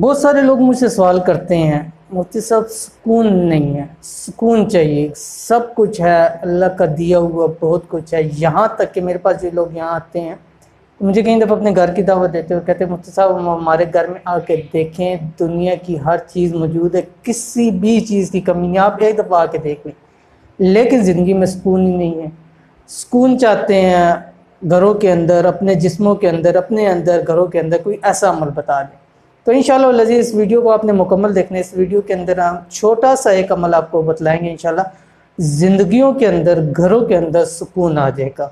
बहुत सारे लोग मुझसे सवाल करते हैं, मुफ्ती साहब सुकून नहीं है, सुकून चाहिए, सब कुछ है, अल्लाह का दिया हुआ बहुत कुछ है। यहाँ तक कि मेरे पास जो लोग यहाँ आते हैं तो मुझे कई दफ़ा अपने घर की दावत देते हो, कहते हैं मुफ्ती साहब हम हमारे घर में आके देखें, दुनिया की हर चीज़ मौजूद है, किसी भी चीज़ की कमी नहीं, आप एक दफ़ा आके देख लें, लेकिन ज़िंदगी में सुकून ही नहीं है। सुकून चाहते हैं घरों के अंदर, अपने जिस्मों के अंदर, अपने अंदर घरों के अंदर कोई ऐसा अमल बता दें। तो इंशाल्लाह लज़ीज़ इस वीडियो को आपने मुकम्मल देखना है। इस वीडियो के अंदर हम छोटा सा एक अमल आपको बतलाएंगे, इंशाल्लाह ज़िंदगियों के अंदर, घरों के अंदर सुकून आ जाएगा।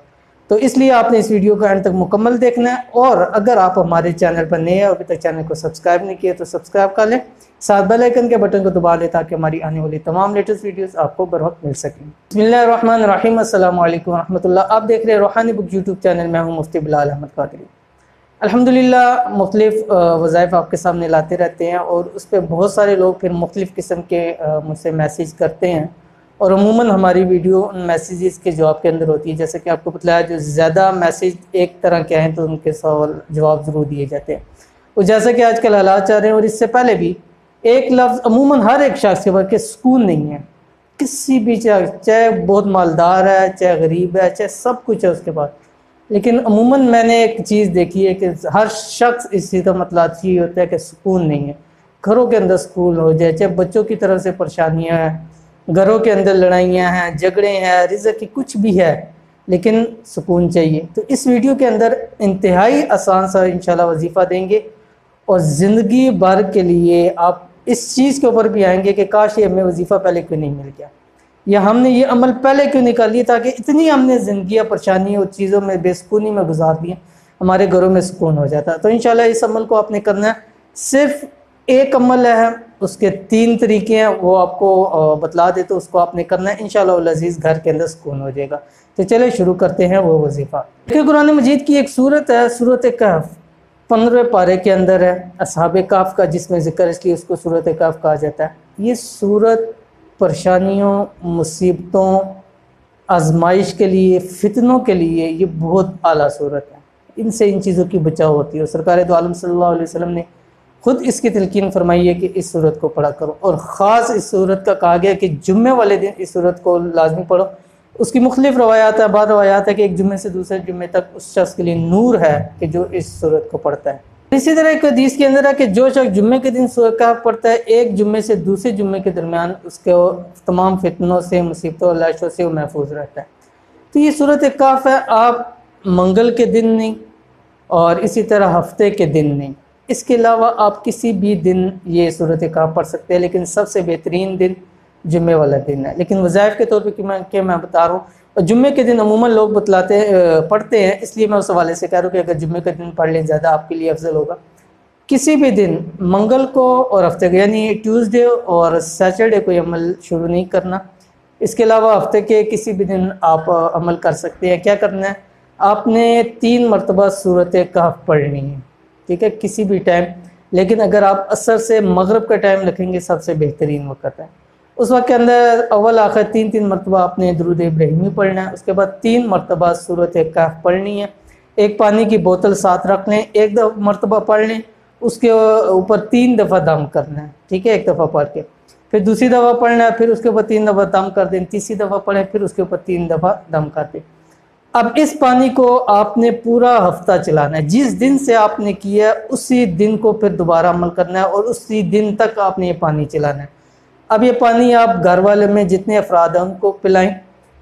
तो इसलिए आपने इस वीडियो को एंड तक मुकम्मल देखना है। और अगर आप हमारे चैनल पर नए हैं और अभी तक चैनल को सब्सक्राइब नहीं किए तो सब्सक्राइब कर लें, साथ बेल आइकन के बटन को दबा लें ताकि हमारी आने वाली तमाम लेटेस्ट वीडियोस आपको बर वक्त मिल सकें। बिस्मिल्लाहिर्रहमानिर्रहीम, अस्सलाम वालेकुम वरहमतुल्लाह। आप देख रहे हैं रूहानी बुक यूट्यूब चैनल में, हूँ मुफ्ती बिलाल अहमद कादरी। अल्हम्दुलिल्लाह मुख्तलिफ़ वज़ाइफ़ आपके सामने लाते रहते हैं और उस पर बहुत सारे लोग फिर मुख्तलिफ़ किस्म के मुझसे मैसेज करते हैं और अमूमन हमारी वीडियो उन मैसेजेस के जवाब के अंदर होती है। जैसे कि आपको बताया, जो ज़्यादा मैसेज एक तरह के हैं तो उनके सवाल जवाब ज़रूर दिए जाते हैं। और जैसा कि आजकल हालात चाह रहे हैं और इससे पहले भी एक लफ्ज़ अमूमन हर एक शख्स के पास, कि सुकून नहीं है किसी भी, चाहे बहुत मालदार है, चाहे गरीब है, चाहे सब कुछ है उसके पास, लेकिन अमूमन मैंने एक चीज़ देखी है कि हर शख्स इसी का मतलब ये होता है कि सुकून नहीं है। घरों के अंदर सुकून हो जाए, चाहे बच्चों की तरफ से परेशानियां हैं, घरों के अंदर लड़ाइयां हैं, झगड़े हैं, रिज़्क़ की कुछ भी है, लेकिन सुकून चाहिए। तो इस वीडियो के अंदर इंतहाई आसान सा इंशाल्लाह वजीफ़ा देंगे और ज़िंदगी भर के लिए आप इस चीज़ के ऊपर भी आएंगे कि काश ये हमें वजीफ़ा पहले क्यों नहीं मिल गया, या हमने ये अमल पहले क्यों निकाल लिया, ताकि इतनी हमने ज़िंदगी परेशानी और चीज़ों में बेसुकूनी में गुजार दी, हमारे घरों में सुकून हो जाता। तो इंशाल्लाह इस अमल को आपने करना है। सिर्फ एक अमल है, उसके 3 तरीके हैं, वो आपको बतला दे तो उसको आपने करना है। इंशाल्लाह लज़ीज़ घर के अंदर सुकून हो जाएगा। तो चले शुरू करते हैं वो वजीफ़ा। देखिए कुरान मजीद की एक सूरत है, सूरत कहफ, 15वें पारे के अंदर है, असहाबे कहफ का जिसमें ज़िक्र, इसलिए उसको सूरत कहफ कहा जाता है। ये सूरत परेशानियों, मुसीबतों, आजमाइश के लिए, फितनों के लिए ये बहुत आला सूरत है। इनसे इन चीज़ों की बचाव होती है और सरकार दो आलम सल्लल्लाहु अलैहि वसल्लम ने खुद इसकी तलकीन फरमाई है कि इस सूरत को पढ़ा करो। और ख़ास इस सूरत का कहा गया कि जुम्मे वाले दिन इस सूरत को लाजमी पढ़ो। उसकी मुख्तलिफ रवायात है, बाद रवायात है कि एक जुम्मे से दूसरे जुम्मे तक उस शख्स के लिए नूर है कि जो इस सूरत को पढ़ता है। इसी तरह एक हदीस के अंदर है कि जो शख्स जुम्मे के दिन सूरत कहफ पढ़ता है, एक जुम्मे से दूसरे जुम्मे के दरमियान उसके तमाम फितनों से, मुसीबतों और लाशों से वो महफूज रहता है। तो ये सूरत कहफ है। आप मंगल के दिन नहीं और इसी तरह हफ्ते के दिन नहीं, इसके अलावा आप किसी भी दिन ये सूरत कहफ पढ़ सकते हैं, लेकिन सबसे बेहतरीन दिन जुम्मे वाला दिन है। लेकिन वज़ाइफ़ के तौर पे कि मैं बता रहा हूँ, और जुम्मे के दिन अमूमन लोग पढ़ते हैं, इसलिए मैं उस हवाले से कह रहा हूँ कि अगर जुम्मे के दिन पढ़ लें ज़्यादा आपके लिए अफजल होगा। किसी भी दिन, मंगल को और हफ्ते को, यानी ट्यूसडे और सैटरडे को अमल शुरू नहीं करना। इसके अलावा हफ्ते के किसी भी दिन आप अमल कर सकते हैं। क्या करना है, आपने 3 मरतबा सूरत कहफ पढ़नी है, ठीक है, किसी भी टाइम। लेकिन अगर आप असर से मगरिब का टाइम रखेंगे, सबसे बेहतरीन वक्त है। उस वक्त के अंदर अव्वल आखिर 3-3 मरतबा आपने दुरूद इब्राहिमी पढ़ना है। उसके बाद 3 मरतबा सूरत कहफ पढ़नी है। एक पानी की बोतल साथ रख लें, एक मरतबा पढ़ लें, उसके ऊपर 3 दफ़ा दम करना है, ठीक है, एक दफ़ा पढ़ के फिर दूसरी दफ़ा पढ़ना है, फिर उसके ऊपर 3 दफ़ा दम कर दें, तीसरी दफ़ा पढ़ें, फिर उसके ऊपर 3 दफ़ा दम कर दें। अब इस पानी को आपने पूरा हफ्ता चलाना है। जिस दिन से आपने किया उसी दिन को फिर दोबारा अमल करना है और उसी दिन तक आपने ये पानी चलाना है। अब ये पानी आप घर वाले में जितने अफराद हैं उनको पिलाएं,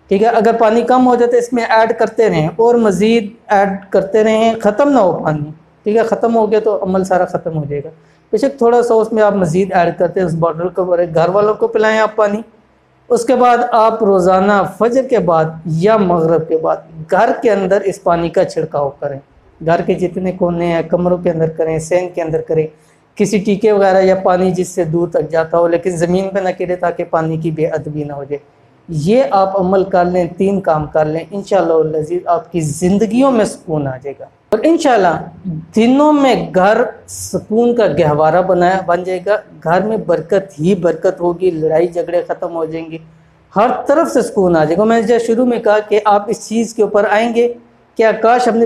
ठीक है। अगर पानी कम हो जाता है इसमें ऐड करते रहें और मज़ीद ऐड करते रहें, ख़त्म ना हो पानी, ठीक है। ख़त्म हो गया तो अमल सारा ख़त्म हो जाएगा। बेशक थोड़ा सा उसमें आप मज़ीद ऐड करते हैं, उस बॉटल को घर वालों को पिलाएं आप पानी। उसके बाद आप रोज़ाना फजर के बाद या मगरिब के बाद घर के अंदर इस पानी का छिड़काव करें। घर के जितने कोने हैं, कमरों के अंदर करें, सैन के अंदर करें, किसी टीके वगैरह या पानी जिससे दूर तक जाता हो, लेकिन ज़मीन पे ना गिरे ताकि पानी की बेअदबी ना हो जाए। ये आप अमल कर लें, 3 काम कर लें, इंशाअल्लाह लज़ीज़ आपकी ज़िंदगियों में सुकून आ जाएगा और इंशाअल्लाह दिनों में घर सुकून का गहवारा बन जाएगा। घर में बरकत ही बरकत होगी, लड़ाई झगड़े ख़त्म हो जाएंगे, हर तरफ से सुकून आ जाएगा। मैंने जैसे शुरू में कहा कि आप इस चीज़ के ऊपर आएंगे, क्या काश हमने